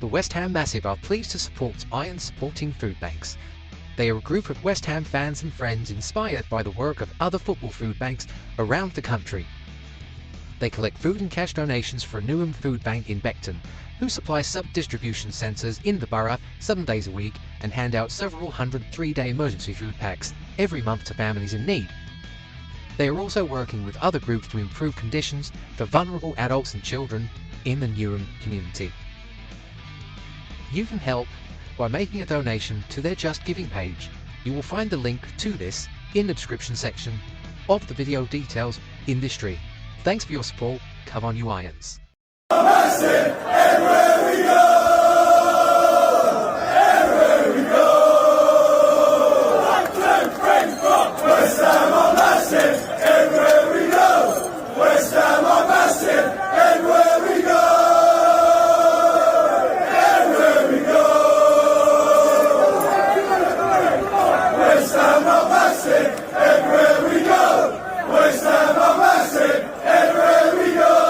The West Ham Massive are pleased to support Iron Supporting Food Banks. They are a group of West Ham fans and friends inspired by the work of other football food banks around the country. They collect food and cash donations for a Newham Food Bank in Beckton, who supply sub-distribution centres in the borough 7 days a week and hand out several hundred 3-day emergency food packs every month to families in need. They are also working with other groups to improve conditions for vulnerable adults and children in the Newham community. You can help by making a donation to their Just Giving page. You will find the link to this in the description section of the video details in this stream. Thanks for your support. Come on, you Irons. Massive, everywhere we go! Everywhere we go! Blackburn, Freiburg, West Ham are massive, everywhere we go! West Ham are massive, everywhere we go! Everywhere we go! West Ham are massive, everywhere we go! West Ham are massive, everywhere we go!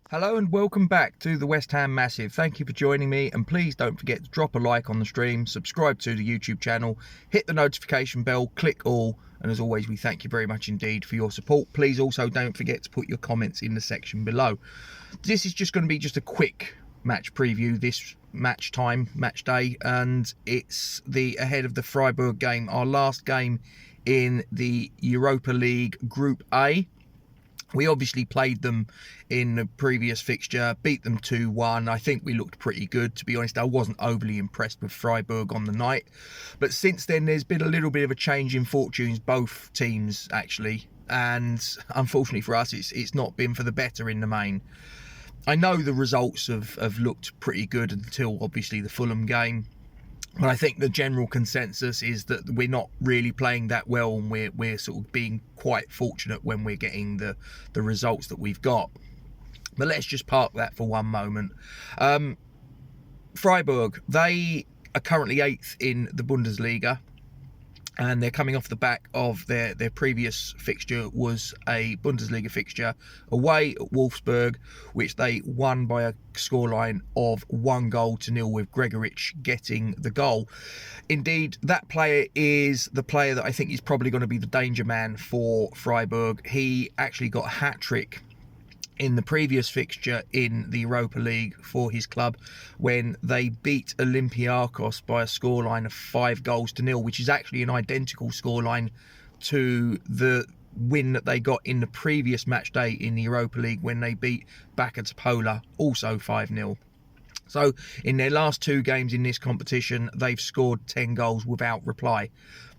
Hello and welcome back to the West Ham Massive. Thank you for joining me, and please don't forget to drop a like on the stream, subscribe to the YouTube channel, hit the notification bell, click all, and as always we thank you very much indeed for your support. Please also don't forget to put your comments in the section below. This is just going to be just a quick match preview this match day, and it's the ahead of the Freiburg game, our last game in the Europa League Group A. We obviously played them in the previous fixture, beat them 2-1. I think we looked pretty good. To be honest, I wasn't overly impressed with Freiburg on the night. But since then, there's been a little bit of a change in fortunes, both teams actually. And unfortunately for us, it's not been for the better in the main. I know the results have looked pretty good until obviously the Fulham game. But I think the general consensus is that we're not really playing that well, and we're sort of being quite fortunate when we're getting the results that we've got. But let's just park that for one moment. Freiburg, they are currently 8th in the Bundesliga, and they're coming off the back of their previous fixture was a Bundesliga fixture away at Wolfsburg, which they won by a scoreline of 1-0 with Gregoritsch getting the goal. Indeed, that player is the player that I think is probably going to be the danger man for Freiburg. He actually got a hat-trick in the previous fixture in the Europa League for his club when they beat Olympiacos by a scoreline of 5-0, which is actually an identical scoreline to the win that they got in the previous match day in the Europa League when they beat Backa Topola, also 5-0. So in their last 2 games in this competition, they've scored 10 goals without reply.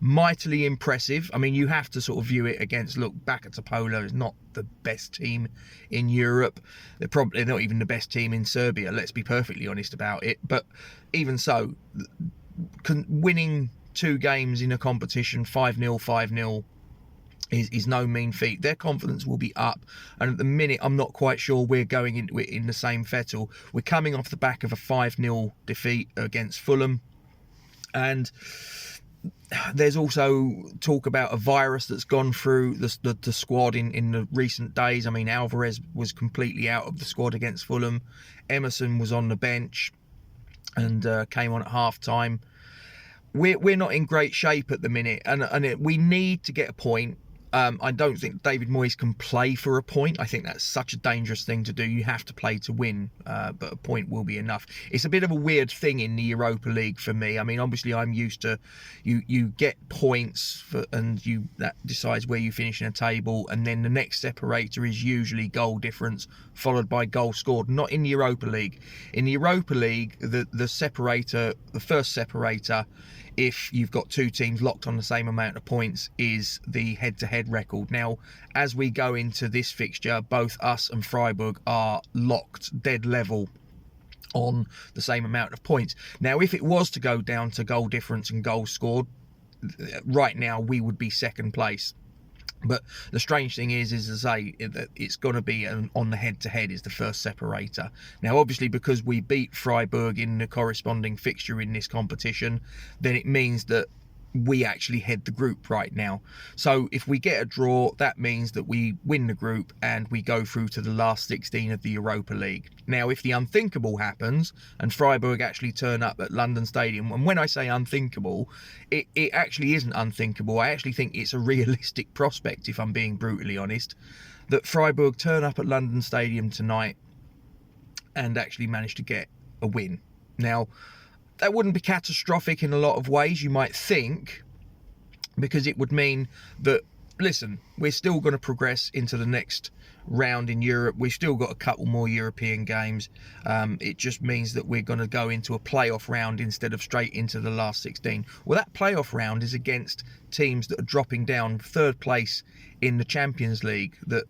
Mightily impressive. I mean, you have to sort of view it against, look, Backa Topola is not the best team in Europe. They're probably not even the best team in Serbia, let's be perfectly honest about it. But even so, winning 2 games in a competition, 5-0, 5-0, is no mean feat. Their confidence will be up, and at the minute I'm not quite sure we're going into it in the same fettle. We're coming off the back of a 5-0 defeat against Fulham, and there's also talk about a virus that's gone through the squad in the recent days. I mean, Alvarez was completely out of the squad against Fulham. Emerson was on the bench and came on at half-time. We're not in great shape at the minute, and we need to get a point. I don't think David Moyes can play for a point. I think that's such a dangerous thing to do. You have to play to win, but a point will be enough. It's a bit of a weird thing in the Europa League for me. I mean, obviously I'm used to you get points and that decides where you finish in a table, and then the next separator is usually goal difference followed by goal scored. Not in the Europa League. In the Europa League, the first separator, if you've got 2 teams locked on the same amount of points, is the head-to-head record. Now, as we go into this fixture, both us and Freiburg are locked dead level on the same amount of points. Now, if it was to go down to goal difference and goals scored, right now we would be second place. But the strange thing is as I say, that it's going to be on the head-to-head is the first separator. Now, obviously, because we beat Freiburg in the corresponding fixture in this competition, then it means that we actually head the group right now. So if we get a draw, that means that we win the group and we go through to the last 16 of the Europa League. Now, if the unthinkable happens and Freiburg actually turn up at London Stadium, and when I say unthinkable, it actually isn't unthinkable. I actually think it's a realistic prospect, if I'm being brutally honest, that Freiburg turn up at London Stadium tonight and actually manage to get a win. Now, that wouldn't be catastrophic in a lot of ways, you might think, because it would mean that, listen, we're still going to progress into the next round in Europe. We've still got a couple more European games. It just means that we're going to go into a playoff round instead of straight into the last 16. Well, that playoff round is against teams that are dropping down third place in the Champions League that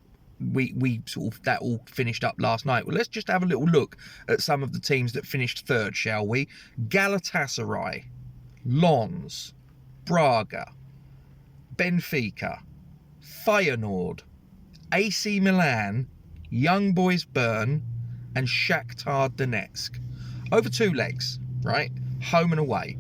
we sort of, that all finished up last night. Well, let's just have a little look at some of the teams that finished third, shall we? Galatasaray, Lens, Braga, Benfica, Feyenoord, AC Milan, Young Boys Bern, and Shakhtar Donetsk. Over 2 legs, right? Home and away.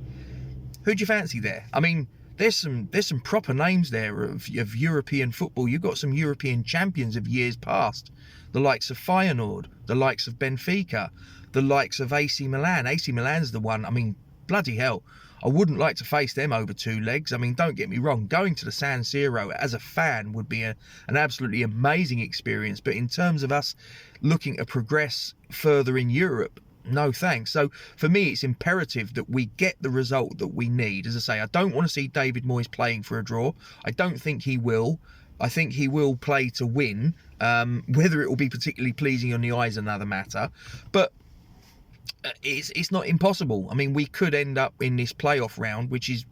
Who do you fancy there? I mean, there's some proper names there of European football. You've got some European champions of years past. The likes of Feyenoord, the likes of Benfica, the likes of AC Milan. AC Milan's the one, I mean, bloody hell. I wouldn't like to face them over 2 legs. I mean, don't get me wrong, going to the San Siro as a fan would be an absolutely amazing experience. But in terms of us looking to progress further in Europe, no thanks. So for me, it's imperative that we get the result that we need. As I say, I don't want to see David Moyes playing for a draw. I don't think he will. I think he will play to win. Whether it will be particularly pleasing on the eye is another matter. But it's not impossible. I mean, we could end up in this playoff round, which is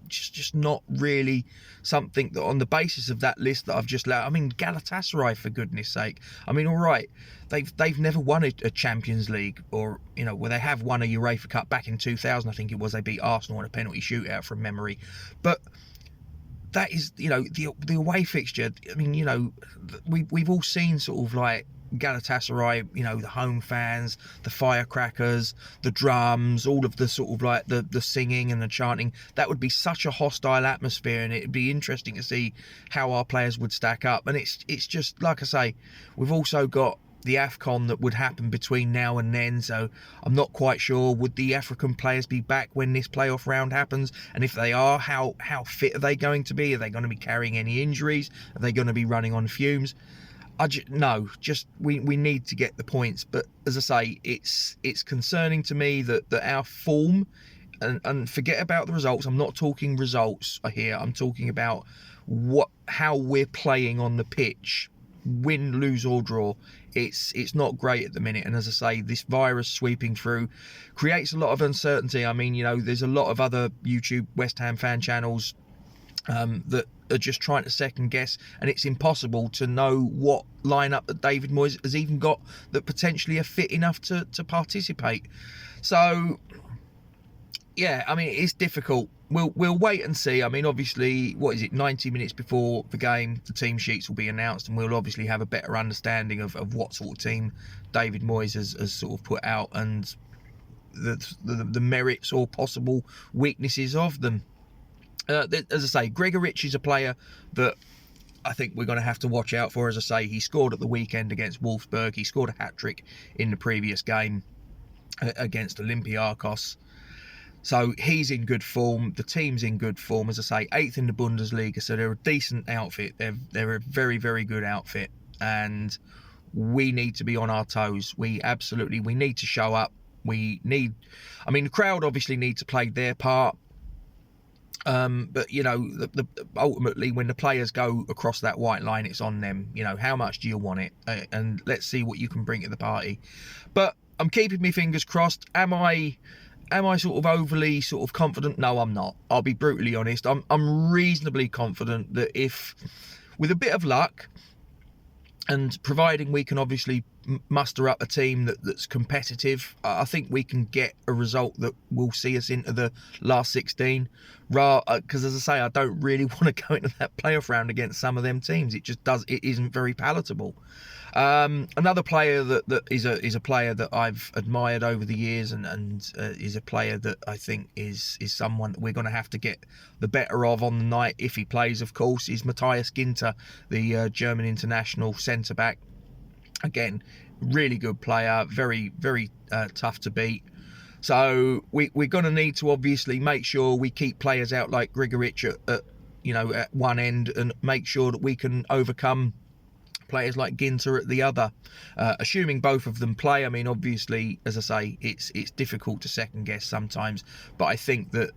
just not really something that, on the basis of that list that I've just laid. I mean, Galatasaray, for goodness sake. I mean, all right, they've never won a Champions League, or, you know, where they have won a UEFA Cup back in 2000, I think it was. They beat Arsenal in a penalty shootout from memory. But that is, you know, the away fixture. I mean, you know, we've all seen sort of like Galatasaray, you know, the home fans, the firecrackers, the drums, all of the sort of like the singing and the chanting. That would be such a hostile atmosphere, and it'd be interesting to see how our players would stack up. And it's just, like I say, we've also got the AFCON that would happen between now and then, so I'm not quite sure. Would the African players be back when this playoff round happens? And if they are, how fit are they going to be? Are they going to be carrying any injuries? Are they going to be running on fumes? We need to get the points. But as I say, it's concerning to me that our form, and forget about the results. I'm not talking results here. I'm talking about how we're playing on the pitch. Win, lose or draw, it's not great at the minute. And as I say, this virus sweeping through creates a lot of uncertainty. I mean, you know, there's a lot of other YouTube West Ham fan channels that are just trying to second guess, and it's impossible to know what lineup that David Moyes has even got that potentially are fit enough to participate. So yeah, I mean, it's difficult. We'll wait and see. I mean, obviously, 90 minutes before the game, the team sheets will be announced, and we'll obviously have a better understanding of what sort of team David Moyes has sort of put out, and the merits or possible weaknesses of them. As I say, Gregoritsch is a player that I think we're going to have to watch out for. As I say, he scored at the weekend against Wolfsburg. He scored a hat-trick in the previous game against Olympiacos. So he's in good form. The team's in good form. As I say, 8th in the Bundesliga, so they're a decent outfit. They're a very, very good outfit. And we need to be on our toes. We need to show up. The crowd obviously need to play their part. But, you know, ultimately, when the players go across that white line, it's on them. You know, how much do you want it? And let's see what you can bring to the party. But I'm keeping my fingers crossed. Am I sort of overly sort of confident? No, I'm not. I'll be brutally honest. I'm reasonably confident that if, with a bit of luck, and providing we can obviously muster up a team that's competitive, I think we can get a result that will see us into the last 16. Because as I say, I don't really want to go into that playoff round against some of them teams. It isn't very palatable. Another player that is a player that I've admired over the years, and is a player that I think is someone that we're going to have to get the better of on the night if he plays, of course, is Matthias Ginter, the German international centre back. Again, really good player, very, very tough to beat. So we're going to need to obviously make sure we keep players out like Grigoric at one end, and make sure that we can overcome players like Ginter at the other. Assuming both of them play, I mean, obviously, as I say, it's difficult to second guess sometimes, but I think that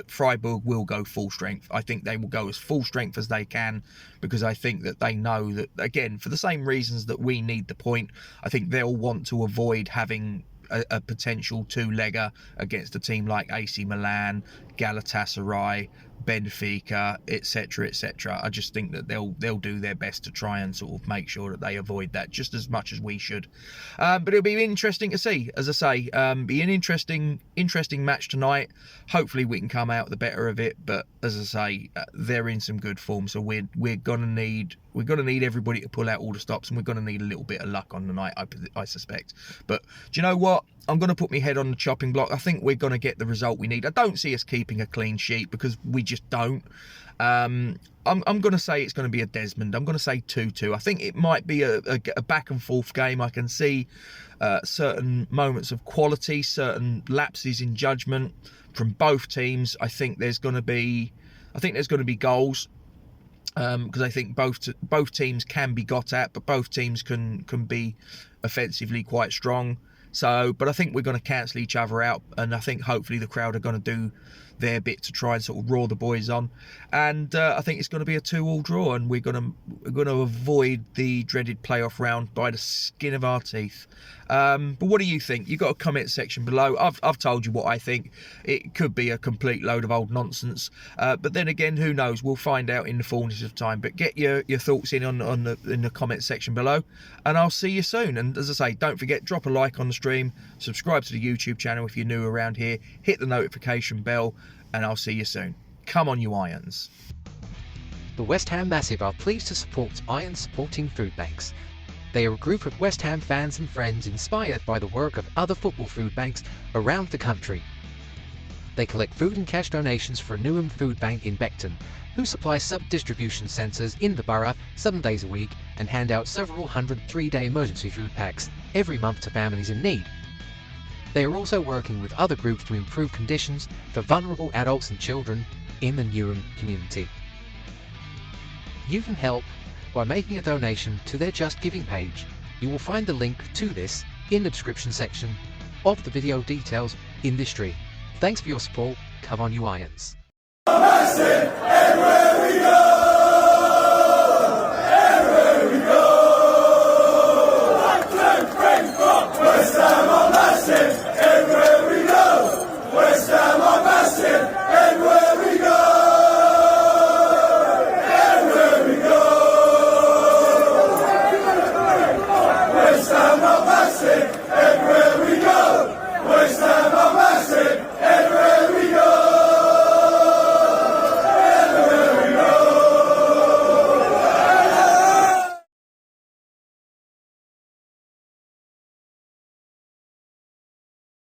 Freiburg will go full strength. I think they will go as full strength as they can, because I think that they know that, again, for the same reasons that we need the point, I think they'll want to avoid having a potential two-legger against a team like AC Milan, Galatasaray, Benfica, etc., etc. I just think that they'll do their best to try and sort of make sure that they avoid that just as much as we should. But it'll be interesting to see, as I say. Be an interesting match tonight. Hopefully we can come out the better of it. But as I say, they're in some good form, so we're gonna need everybody to pull out all the stops, and we're gonna need a little bit of luck on the night, I suspect. But do you know what? I'm going to put my head on the chopping block. I think we're going to get the result we need. I don't see us keeping a clean sheet, because we just don't. I'm going to say it's going to be a Desmond. I'm going to say 2-2. I think it might be a back and forth game. I can see certain moments of quality, certain lapses in judgment from both teams. I think there's going to be goals. Because I think both teams can be got at, but both teams can be offensively quite strong. So, but I think we're going to cancel each other out, and I think hopefully the crowd are going to do their bit to try and sort of roar the boys on. And I think it's going to be a 2-2 draw, and we're going to avoid the dreaded playoff round by the skin of our teeth. But what do you think? You've got a comment section below. I've told you what I think. It could be a complete load of old nonsense, but then again, who knows? We'll find out in the fullness of time. But get your thoughts in in the comment section below, and I'll see you soon. And as I say, don't forget, drop a like on the stream, subscribe to the YouTube channel if you're new around here, hit the notification bell, and I'll see you soon. Come on, you Irons. The West Ham Massive are pleased to support Iron Supporting Food Banks. They are a group of West Ham fans and friends inspired by the work of other football food banks around the country. They collect food and cash donations for a Newham food bank in Beckton, who supply sub-distribution centres in the borough 7 days a week and hand out several hundred 3-day emergency food packs every month to families in need. They are also working with other groups to improve conditions for vulnerable adults and children in the Newham community. You can help by making a donation to their Just Giving page. You will find the link to this in the description section of the video details in this stream. Thanks for your support. Come on, you Irons. Massive, everywhere we go.